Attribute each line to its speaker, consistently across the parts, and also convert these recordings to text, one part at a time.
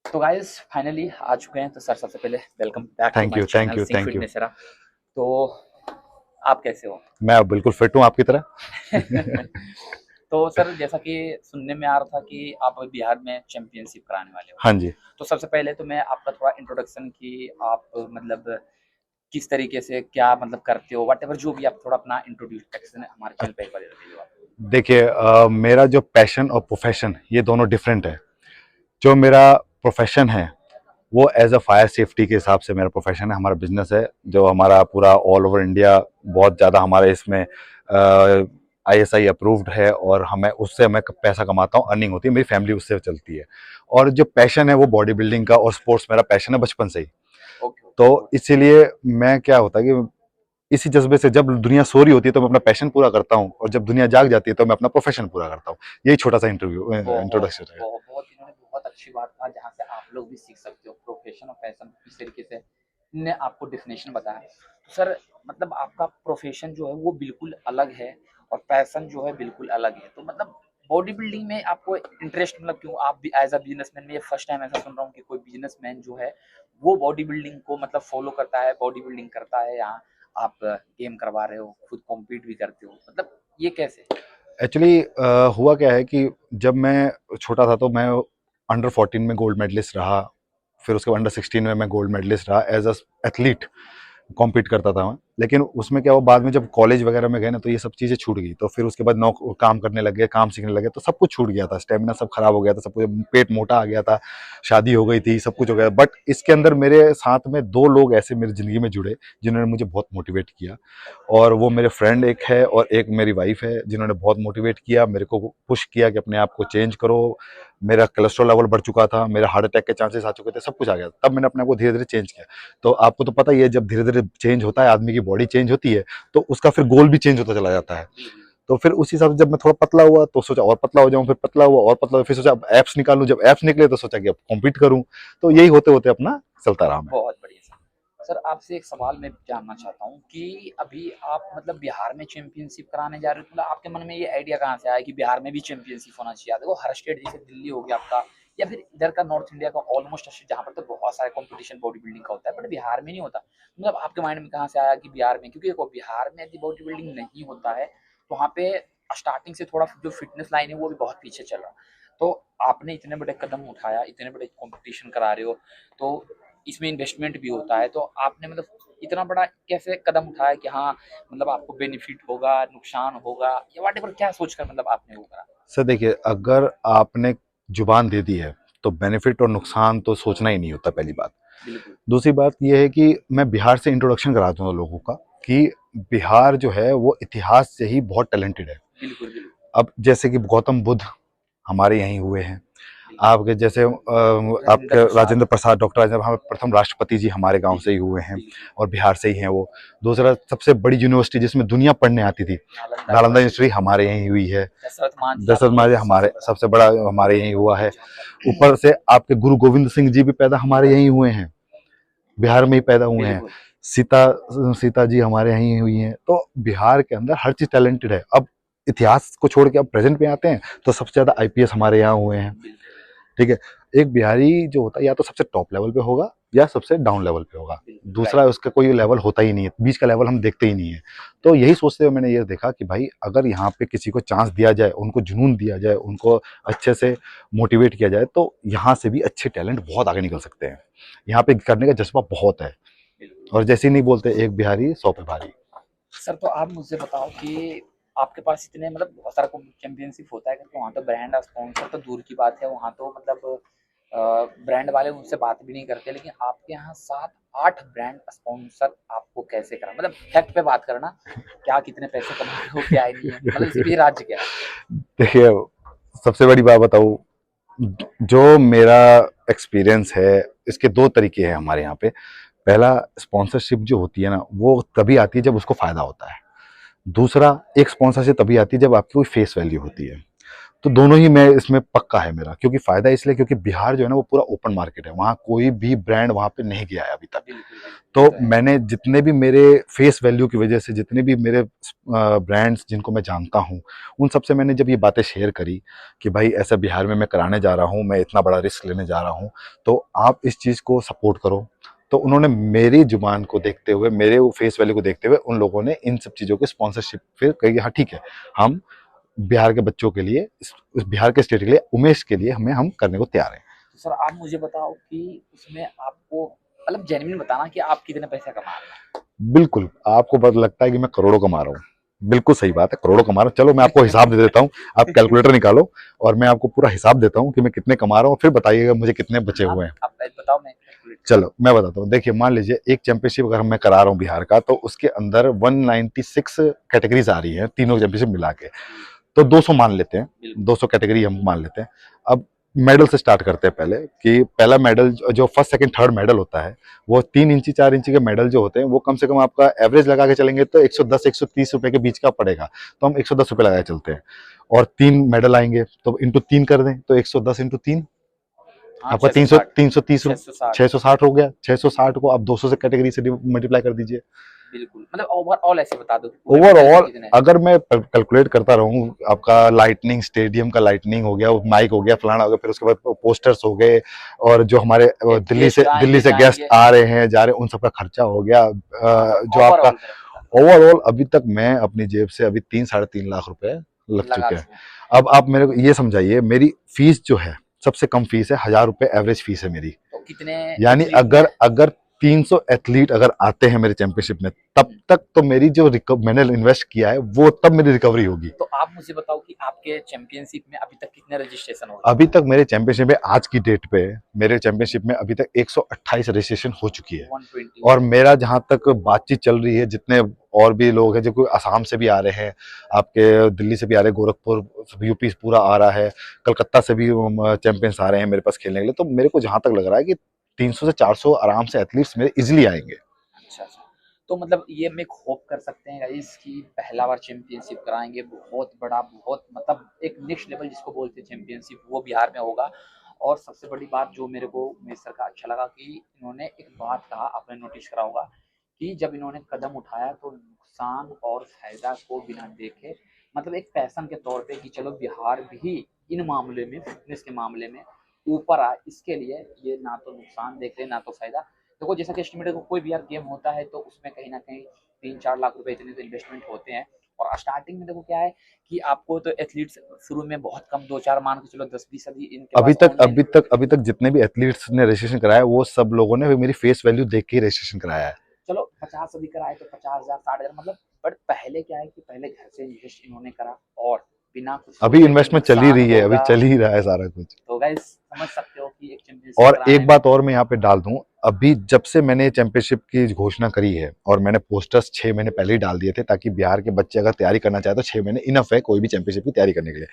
Speaker 1: तो guys finally आ चुके हैं। तो सर सबसे पहले welcome back to
Speaker 2: thank
Speaker 1: my
Speaker 2: you, thank
Speaker 1: channel
Speaker 2: you,
Speaker 1: Singh
Speaker 2: thank you.
Speaker 1: Fitness era. तो आप कैसे हो?
Speaker 2: मैं बिल्कुल फिट हूँ आपकी तरह।
Speaker 1: तो सर जैसा कि सुनने में आ रहा था कि आप अभी बिहार में चैंपियनशिप कराने वाले हो।
Speaker 2: हाँ जी।
Speaker 1: तो सबसे पहले तो मैं आपका थोड़ा इंट्रोडक्शन कि आप मतलब किस तरीके से क्या मतलब करते हो, वट एवर जो भी आप थोड़ा अपना इंट्रोडक्शन हमारे चैनल पे एक बार दे दीजिए आप।
Speaker 2: देखिए, मेरा जो पैशन और प्रोफेशन ये दोनों डिफरेंट है। जो मेरा प्रोफेशन है वो एज अ फायर सेफ्टी के हिसाब से मेरा प्रोफेशन है, हमारा बिजनेस है जो हमारा पूरा ऑल ओवर इंडिया बहुत ज़्यादा हमारे इसमें आईएसआई अप्रूव्ड है, और हमें उससे मैं पैसा कमाता हूँ, अर्निंग होती है, मेरी फैमिली उससे चलती है। और जो पैशन है वो बॉडी बिल्डिंग का और स्पोर्ट्स मेरा पैशन है बचपन से ही।
Speaker 1: ओके
Speaker 2: तो
Speaker 1: ओके गुड।
Speaker 2: इसीलिए मैं क्या होता है कि इसी जज्बे से जब दुनिया सो रही होती है तो मैं अपना पैशन पूरा करता हूँ, और जब दुनिया जाग जाती है तो मैं अपना प्रोफेशन पूरा करता हूँ। यही छोटा सा इंटरव्यू
Speaker 1: बहुत
Speaker 2: इंट्रोडक्शन है।
Speaker 1: बहुत बहुत इन्होंने बहुत अच्छी बात कहा जहाँ से आप लोग भी सीख सकते हो प्रोफेशन और पैशन किस तरीके से ने आपको डेफिनेशन बताया। तो सर मतलब आपका प्रोफेशन जो है वो बिल्कुल अलग है और पैशन जो है बिल्कुल अलग है। तो मतलब बॉडी बिल्डिंग में आपको इंटरेस्ट मतलब क्यों? आप भी एज अ बिजनेसमैन, मैं ये फर्स्ट टाइम ऐसा सुन रहा हूँ कि कोई बिजनेसमैन जो है वो बॉडी बिल्डिंग को मतलब फॉलो करता है, बॉडी बिल्डिंग करता है। यहाँ आप गेम करवा रहे हो, खुद कॉम्पीट भी करते हो, मतलब ये कैसे?
Speaker 2: एक्चुअली हुआ क्या है कि जब मैं छोटा था तो मैं अंडर 14 में गोल्ड मेडलिस्ट रहा। फिर उसके अंडर 16 में मैं गोल्ड मेडलिस्ट रहा एज अ एथलीट। कॉम्पीट करता था मैं, लेकिन उसमें क्या हुआ बाद में जब कॉलेज वगैरह में गए ना तो ये सब चीज़ें छूट गई। तो फिर उसके बाद नौक काम करने लगे, काम सीखने लगे, तो सब कुछ छूट गया था, स्टेमिना सब खराब हो गया था, सब कुछ, पेट मोटा आ गया था, शादी हो गई थी, सब कुछ हो गया। बट इसके अंदर मेरे साथ में दो लोग ऐसे मेरी ज़िंदगी में जुड़े जिन्होंने मुझे बहुत मोटिवेट किया। और वो मेरे फ्रेंड एक है और एक मेरी वाइफ है, जिन्होंने बहुत मोटिवेट किया, मेरे को पुश किया कि अपने आप को चेंज करो। मेरा कोलेस्ट्रॉल लेवल बढ़ चुका था, मेरा हार्ट अटैक के चांसेस आ चुके थे, सब कुछ आ गया, तब मैंने अपने आप को धीरे धीरे चेंज किया। तो आपको तो पता ही है, जब धीरे धीरे चेंज होता है, आदमी की बॉडी चेंज होती है, तो उसका फिर गोल भी चेंज होता चला जाता है।
Speaker 1: बिल्कुल।
Speaker 2: तो फिर उसी हिसाब से जब मैं थोड़ा पतला हुआ तो सोचा और पतला हो जाऊं, फिर पतला हुआ और पतला हुआ, फिर सोचा अब एप्स निकालूं, जब एप्स निकले तो सोचा कि अब कॉम्पीट करूं। तो यही होते होते अपना चलता रहा मैं।
Speaker 1: बहुत बढ़िया सर। सर आपसे एक सवाल मैं जानना चाहता हूँ कि अभी आप मतलब बिहार में चैंपियनशिप कराने जा रहे हो, तो मतलब आपके मन में ये आइडिया कहाँ से आया कि बिहार में भी चैंपियनशिप होना चाहिए? देखो हर स्टेट जैसे दिल्ली हो गया आपका, या फिर इधर का नॉर्थ इंडिया का ऑलमोस्ट जहाँ पर तो बहुत सारे कंपटीशन बॉडी बिल्डिंग का होता है, बट बिहार में नहीं होता। मतलब आपके माइंड में कहाँ से आया कि बिहार में? क्योंकि देखो बिहार में यदि बॉडी बिल्डिंग नहीं होता है तो वहाँ पे स्टार्टिंग से थोड़ा जो फिटनेस लाइन है वो भी बहुत पीछे चल रहा। तो आपने इतने बड़े कदम उठाया, इतने बड़े कंपटीशन करा रहे हो, तो इसमें इन्वेस्टमेंट भी होता है। तो आपने मतलब इतना बड़ा कैसे कदम उठाया कि हाँ मतलब आपको बेनिफिट होगा, नुकसान होगा, या व्हाटएवर क्या सोचकर मतलब आपने वो करा?
Speaker 2: सर देखिए, अगर आपने जुबान दे दी है तो बेनिफिट और नुकसान तो सोचना ही नहीं होता, पहली बात।
Speaker 1: बिल्कुल,
Speaker 2: दूसरी बात यह है कि मैं बिहार से इंट्रोडक्शन करा दूंगा लोगों का कि बिहार जो है वो इतिहास से ही बहुत टैलेंटेड है।
Speaker 1: बिल्कुल, बिल्कुल,
Speaker 2: अब जैसे कि गौतम बुद्ध हमारे यहीं हुए हैं,
Speaker 1: बिल्कुल।
Speaker 2: आपके जैसे
Speaker 1: राजेंद्र
Speaker 2: आपके
Speaker 1: प्रसाद।
Speaker 2: राजेंद्र प्रसाद, डॉक्टर राजेंद्र, हमारे प्रथम राष्ट्रपति जी हमारे गांव से ही
Speaker 1: बिल्कुल,
Speaker 2: हुए हैं,
Speaker 1: बिल्कुल।
Speaker 2: और बिहार से ही हैं वो। दूसरा, सबसे बड़ी यूनिवर्सिटी जिसमें दुनिया पढ़ने आती थी,
Speaker 1: नालंदा
Speaker 2: नालंदा
Speaker 1: यूनिवर्सिटी।
Speaker 2: यूनिवर्सिटी हमारे यहीं हुई है।
Speaker 1: दशरथ मान जी
Speaker 2: दशरथ
Speaker 1: आपके
Speaker 2: महाराज
Speaker 1: सबसे
Speaker 2: हमारे
Speaker 1: बड़ा
Speaker 2: सबसे बड़ा हमारे यहीं हुआ है।
Speaker 1: एग्जाम्पल।
Speaker 2: ऊपर से आपके गुरु गोविंद सिंह जी भी पैदा हमारे यहीं हुए हैं, बिहार में ही पैदा हुए हैं।
Speaker 1: बिल्कुल,
Speaker 2: सीता सीता जी हमारे यहीं हुई हैं। तो बिहार के अंदर हर चीज टैलेंटेड है। अब इतिहास को छोड़ के अब प्रेजेंट में आते हैं तो सबसे ज्यादा आईपीएस हमारे यहाँ हुए हैं।
Speaker 1: बिल्कुल,
Speaker 2: ठीक है। एक बिहारी जो होता है या तो सबसे टॉप लेवल पे होगा या सबसे डाउन लेवल पे होगा।
Speaker 1: बिल्कुल,
Speaker 2: दूसरा
Speaker 1: राइट।
Speaker 2: उसका कोई लेवल होता ही नहीं है, बीच का लेवल हम देखते ही नहीं है। तो यही सोचते हुए मैंने ये देखा कि भाई अगर यहाँ पे किसी को चांस दिया जाए, उनको जुनून दिया जाए, उनको अच्छे से मोटिवेट किया जाए, तो यहाँ से भी अच्छे टैलेंट बहुत आगे निकल सकते हैं। यहाँ पे करने का जज्बा बहुत है।
Speaker 1: बिल्कुल।
Speaker 2: और जैसे ही नहीं बोलते, एक बिहारी 100 पे भारी।
Speaker 1: सर तो आप मुझसे बताओ कि आपके पास इतने मतलब बहुत सारा चैंपियनशिप होता है करके वहाँ तो ब्रांड स्पॉन्सर तो दूर की बात है, वहाँ तो मतलब ब्रांड वाले उनसे बात भी नहीं करते, लेकिन आपके यहाँ 7-8 ब्रांड स्पॉन्सर आपको कैसे करा? मतलब फैक्ट पे बात करना, क्या कितने पैसे कमा रहे हो, क्या है नहीं है, मतलब इसी भी राज्य क्या है?
Speaker 2: देखिए, सबसे बड़ी बात बताऊँ, जो मेरा एक्सपीरियंस है, इसके दो तरीके हैं हमारे यहाँ पे। पहला, स्पॉन्सरशिप जो होती है ना वो तभी आती है जब उसको फायदा होता है। दूसरा, एक स्पॉन्सरशिप तभी आती है जब आपकी कोई फेस वैल्यू होती है। तो दोनों ही मैं इसमें पक्का है मेरा, क्योंकि फायदा इसलिए क्योंकि बिहार जो है ना वो पूरा ओपन मार्केट है, वहाँ कोई भी ब्रांड वहाँ पे नहीं गया है अभी तक।
Speaker 1: बिल्कुल बिल्कुल,
Speaker 2: तो
Speaker 1: ये तो है।
Speaker 2: मैंने जितने भी मेरे फेस वैल्यू की वजह से जितने भी मेरे ब्रांड्स जिनको मैं जानता हूँ, उन सबसे मैंने जब ये बातें शेयर करी कि भाई ऐसा बिहार में मैं कराने जा रहा हूँ, मैं इतना बड़ा रिस्क लेने जा रहा हूँ, तो आप इस चीज़ को सपोर्ट करो। तो उन्होंने मेरी जुबान को देखते हुए, मेरे वो फेस वैल्यू को देखते हुए, उन लोगों ने इन सब चीज़ों की स्पॉन्सरशिप फिर कही हाँ ठीक है, हम बिहार के बच्चों के लिए, इस बिहार के स्टेट के लिए, उमेश के लिए हम करने को तैयार हैं।
Speaker 1: तो सर आप मुझे बताओ कि उसमें आपको मतलब जेन्युइन बताना कि आप कितने पैसे कमा रहे हैं।
Speaker 2: बिल्कुल, आपको बस लगता है कि मैं करोड़ों कमा रहा हूँ। बिल्कुल सही बात है, करोड़ों कमा रहा हूँ। चलो मैं आपको हिसाब दे देता हूँ, आप कैलकुलेटर निकालो और मैं आपको पूरा हिसाब देता हूँ कि मैं कितने कमा रहा हूँ, फिर बताइएगा मुझे कितने बचे
Speaker 1: हाँ
Speaker 2: हुए हैं।
Speaker 1: आप पहले बताओ, मैं कैलकुलेट करता
Speaker 2: चलो मैं बताता हूँ, देखिए मान लीजिए एक चैंपियनशिप अगर मैं करा रहा हूँ बिहार का, तो उसके अंदर 196 कैटेगरीज आ रही हैं, तीनों चैंपियनशिप मिला के।
Speaker 1: हूँ।
Speaker 2: तो 200 मान लेते हैं,
Speaker 1: बिल्कुल
Speaker 2: 200 कैटेगरी हम मान लेते हैं। अब मेडल से स्टार्ट करते हैं पहले, कि पहला मेडल जो फर्स्ट सेकंड थर्ड मेडल होता है, वो 3 इंची 4 इंची के मेडल जो होते हैं, वो कम से कम आपका एवरेज लगा के चलेंगे तो 110 130 रुपए के बीच का पड़ेगा। तो हम 110 रुपए लगा के चलते हैं, और 3 मेडल आएंगे तो इंटू 3 कर दें, तो 110 इंटू 3
Speaker 1: हाँ
Speaker 2: आपका 300
Speaker 1: 660
Speaker 2: 330
Speaker 1: 660
Speaker 2: 660 हो गया। 660 को आप 200 से कैटेगरी से मल्टीप्लाई कर दीजिए।
Speaker 1: बिल्कुल मतलब ओवरऑल ऐसे बता दो कि पूरे मेडल के
Speaker 2: ओवरऑल
Speaker 1: कितने।
Speaker 2: अगर मैं कैलकुलेट करता रहूं, आपका लाइटनिंग, स्टेडियम का लाइटनिंग हो गया, माइक हो गया, फलाना हो गया, फिर उसके बाद पोस्टर्स हो गए, और जो हमारे
Speaker 1: गेस्ट
Speaker 2: दिल्ली
Speaker 1: आएंगे
Speaker 2: से गेस्ट
Speaker 1: जाएंगे।
Speaker 2: आ रहे हैं जा रहे हैं, उन सबका खर्चा हो गया,
Speaker 1: हाँ हाँ
Speaker 2: जो आपका
Speaker 1: ओवरऑल मेरा बता दो।
Speaker 2: ओवरऑल अभी तक मैं अपनी जेब से अभी 3 साढ़े 3 लाख रुपए लग
Speaker 1: लगा
Speaker 2: चुके हैं।
Speaker 1: चुके हैं।
Speaker 2: अब आप मेरे को ये समझाइए, मेरी फीस जो है, सबसे कम फीस है 1,000 रुपए, एवरेज फीस है मेरी।
Speaker 1: तो कितने
Speaker 2: यानी
Speaker 1: एथलीट में।
Speaker 2: अगर अगर 300 एथलीट अगर आते हैं मेरे चैंपियनशिप में, तब तक तो मेरी जो मैंने इन्वेस्ट किया है वो तब मेरी रिकवरी होगी।
Speaker 1: तो आप मुझे बताओ कि आपके चैंपियनशिप में अभी तक कितने रजिस्ट्रेशन हो
Speaker 2: अभी
Speaker 1: चुके
Speaker 2: तक मेरे चैंपियनशिप में, आज की डेट पे मेरे चैंपियनशिप में अभी तक 128 रजिस्ट्रेशन हो चुकी है।
Speaker 1: हैं 120
Speaker 2: और मेरा जहां तक बातचीत चल रही है, जितने और भी लोग हैं, जो कोई असम से भी आ रहे हैं, आपके दिल्ली से भी आ रहे हैं, गोरखपुर यूपी पूरा आ रहा है, कलकत्ता से भी चैंपियंस आ रहे हैं मेरे पास खेलने के लिए, तो मेरे को जहां तक लग रहा है कि 300 से 400 आराम से एथलीट्स मेरे इजिली आएंगे।
Speaker 1: अच्छा अच्छा। तो मतलब ये हम एक होप कर सकते हैं गाइस कि पहला बार चैंपियनशिप कराएंगे, बहुत बड़ा, बहुत मतलब एक नेक्स्ट लेवल जिसको बोलते हैं चैंपियनशिप, वो बिहार में होगा। और सबसे बड़ी बात जो मेरे को उमेश सर का अच्छा लगा कि इन्होंने एक बात कहा, आपने नोटिस करा होगा कि जब इन्होंने कदम उठाया तो नुकसान और फायदा को बिना देखे, मतलब एक पैशन के तौर पे कि चलो बिहार भी इन मामले में, फिटनेस के मामले में ऊपर आए, इसके लिए ये ना तो नुकसान देख रहे ना तो फायदा। देखो जैसा कि एस्टिमेटेड कोई भी यार गेम होता है तो उसमें कहीं ना कहीं 3-4 लाख रुपए इतने तो इन्वेस्टमेंट होते हैं। और स्टार्टिंग में देखो क्या है कि आपको तो एथलीट्स शुरू में बहुत कम, 2-4 मान के चलो, 10-20 अभी इनके
Speaker 2: अभी
Speaker 1: पास
Speaker 2: तक
Speaker 1: ऑनलाइन।
Speaker 2: अभी तक अभी तक जितने भी एथलीट्स ने रजिस्ट्रेशन कराया, वो सब लोगों ने मेरी फेस वैल्यू देख के ही रजिस्ट्रेशन कराया है।
Speaker 1: चलो 50 अभी कराए तो 50,000 60,000 मतलब। बट पहले क्या है कि पहले घर से इन्वेस्ट इन्होंने करा और बिना कुछ
Speaker 2: अभी
Speaker 1: सोचे कि
Speaker 2: इन्वेस्टमेंट चल ही
Speaker 1: नुकसान
Speaker 2: रही है, अभी
Speaker 1: होगा।
Speaker 2: चल ही रहा है सारा कुछ।
Speaker 1: तो गाइस समझ सकते हो कि एक चैंपियनशिप
Speaker 2: और
Speaker 1: कराने
Speaker 2: एक
Speaker 1: में।
Speaker 2: बात और मैं यहाँ पे डाल दूं, अभी जब से मैंने चैंपियनशिप की घोषणा करी है, और मैंने पोस्टर्स 6 महीने पहले ही डाल दिए थे, ताकि बिहार के बच्चे अगर तैयारी करना चाहे तो 6 महीने इनफ है कोई भी चैंपियनशिप की तैयारी करने के लिए।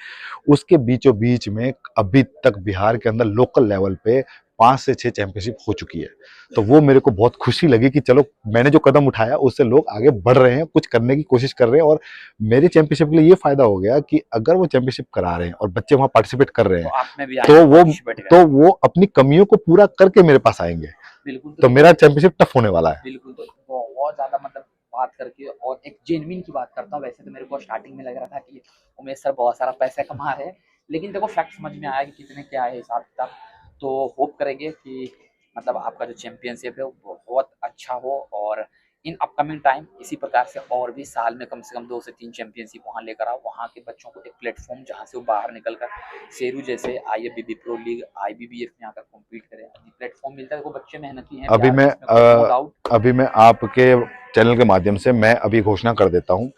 Speaker 2: उसके बीचों बीच में अभी तक बिहार के अंदर लोकल लेवल पे 5 से 6 चैंपियनशिप हो चुकी है। तो वो मेरे को बहुत खुशी लगी कि चलो मैंने जो कदम उठाया उससे लोग आगे बढ़ रहे हैं, कुछ करने की कोशिश कर रहे हैं। और मेरे चैंपियनशिप के लिए ये फायदा हो गया कि अगर वो चैंपियनशिप करा रहे हैं और बच्चे वहां पार्टिसिपेट कर रहे
Speaker 1: तो
Speaker 2: हैं,
Speaker 1: आप में भी
Speaker 2: तो
Speaker 1: आएंगे
Speaker 2: वो
Speaker 1: पार्टिसिपेट
Speaker 2: तो
Speaker 1: करने।
Speaker 2: वो अपनी कमियों को पूरा करके मेरे पास आएंगे।
Speaker 1: बिल्कुल तो
Speaker 2: तो
Speaker 1: देखो।
Speaker 2: मेरा चैंपियनशिप टफ होने वाला है।
Speaker 1: बिल्कुल तो बहुत ज़्यादा मतलब बात करके और एक जेन्युइन की बात करता हूँ। वैसे तो मेरे को स्टार्टिंग में लग रहा था कि उमेश सर बहुत सारा पैसा कमा रहे हैं, लेकिन देखो फैक्ट समझ में आया कि कितने क्या है हिसाब किताब। तो होप करेंगे कि मतलब आपका जो चैंपियनशिप है वो बहुत अच्छा हो, और इन अपकमिंग टाइम इसी प्रकार से और भी साल में कम से कम 2 से 3 चैंपियनशिप वहाँ लेकर आओ, वहाँ के बच्चों को एक प्लेटफॉर्म जहाँ से वो बाहर निकल कर शेरू जैसे IFBB प्रो लीग IBBF में आकर कॉम्पीट करें, प्लेटफॉर्म मिलता है। देखो बच्चे मेहनती हैं
Speaker 2: अभी
Speaker 1: बिहार
Speaker 2: मैं
Speaker 1: में, इसमें कोई नो डाउट।
Speaker 2: अभी मैं आपके चैनल के माध्यम से मैं अभी घोषणा कर देता हूं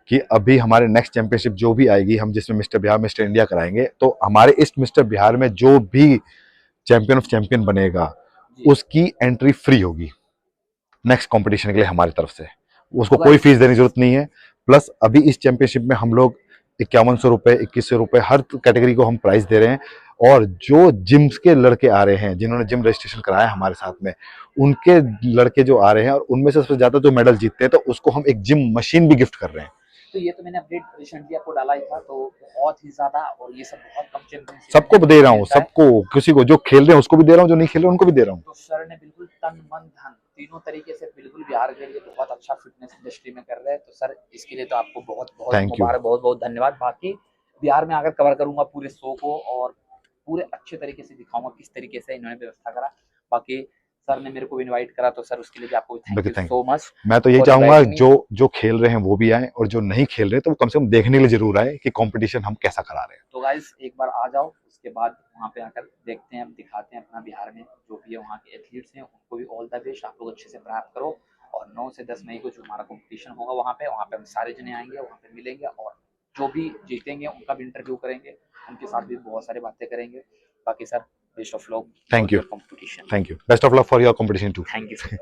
Speaker 2: कि अभी हमारे नेक्स्ट चैंपियनशिप जो भी आएगी, हम जिसमें मिस्टर बिहार मिस्टर इंडिया कराएंगे, तो हमारे इस मिस्टर बिहार में जो भी चैंपियन ऑफ चैंपियन बनेगा,
Speaker 1: जी।
Speaker 2: उसकी एंट्री फ्री होगी नेक्स्ट कंपटीशन के लिए हमारी तरफ से। उसको
Speaker 1: तो
Speaker 2: कोई
Speaker 1: गाइस
Speaker 2: फीस देने की जरूरत नहीं है। प्लस अभी इस चैंपियनशिप में हम लोग 5100 रुपए 2100 रुपए हर कैटेगरी को हम प्राइस दे रहे हैं। और जो जिम्स के लड़के आ रहे हैं, जिन्होंने जिम रजिस्ट्रेशन कराया हमारे साथ में, उनके लड़के जो आ रहे हैं, और उनमें से सबसे ज्यादा जो मेडल जीतते हैं, तो उसको हम एक जिम मशीन भी गिफ्ट कर रहे हैं।
Speaker 1: तो ये तो मैंने अपडेट रिसेंटली आपको डाला ही था, तो बहुत ही ज्यादा, और ये सब बहुत कम चैंपियनशिप
Speaker 2: सबको दे रहा हूँ,
Speaker 1: मिलता है।
Speaker 2: सबको, किसी को जो खेल रहे हैं उसको भी दे रहा हूँ, जो नहीं खेल रहे हैं उनको भी दे रहा हूँ।
Speaker 1: तो सर ने बिल्कुल तन मन धन तीनों तरीके से बिल्कुल बिहार के लिए बहुत अच्छा फिटनेस इंडस्ट्री में कर रहे हैं। तो सर इसके लिए तो आपको बहुत बहुत
Speaker 2: थैंक यू।
Speaker 1: मुबारक, बहुत बहुत धन्यवाद। बाकी बिहार में आकर कवर करूंगा पूरे शो को, और पूरे अच्छे तरीके से दिखाऊंगा किस तरीके से इन्होंने व्यवस्था करा। बाकी सर ने मेरे को इनवाइट करा, तो सर उसके लिए भी आपको थैंक
Speaker 2: देखिए
Speaker 1: यू
Speaker 2: थैंक
Speaker 1: सो मच
Speaker 2: मैं तो यही
Speaker 1: फॉर
Speaker 2: चाहूंगा
Speaker 1: इनवाइटिंग मी।
Speaker 2: जो जो खेल रहे हैं वो भी आए, और जो नहीं खेल रहे तो वो कम से कम देखने के लिए जरूर आए कि कंपटीशन हम कैसा करा रहे हैं।
Speaker 1: तो गाइस एक बार आ जाओ, उसके बाद वहाँ पे आकर देखते हैं, दिखाते हैं अपना बिहार में जो भी है वहाँ के एथलीट्स हैं उनको भी ऑल द बेस्ट, आप लोग अच्छे से प्राप्त करो। और 9 से 10 मई को जो हमारा कंपटीशन होगा वहाँ पे हम सारे जने आएंगे, वहाँ पे मिलेंगे, और जो भी जीतेंगे उनका भी इंटरव्यू करेंगे, उनके साथ भी बहुत सारी बातें करेंगे। बाकी sir best of luck for
Speaker 2: thank you.
Speaker 1: Your competition.
Speaker 2: Thank you, best of luck for your competition too.
Speaker 1: Thank you sir.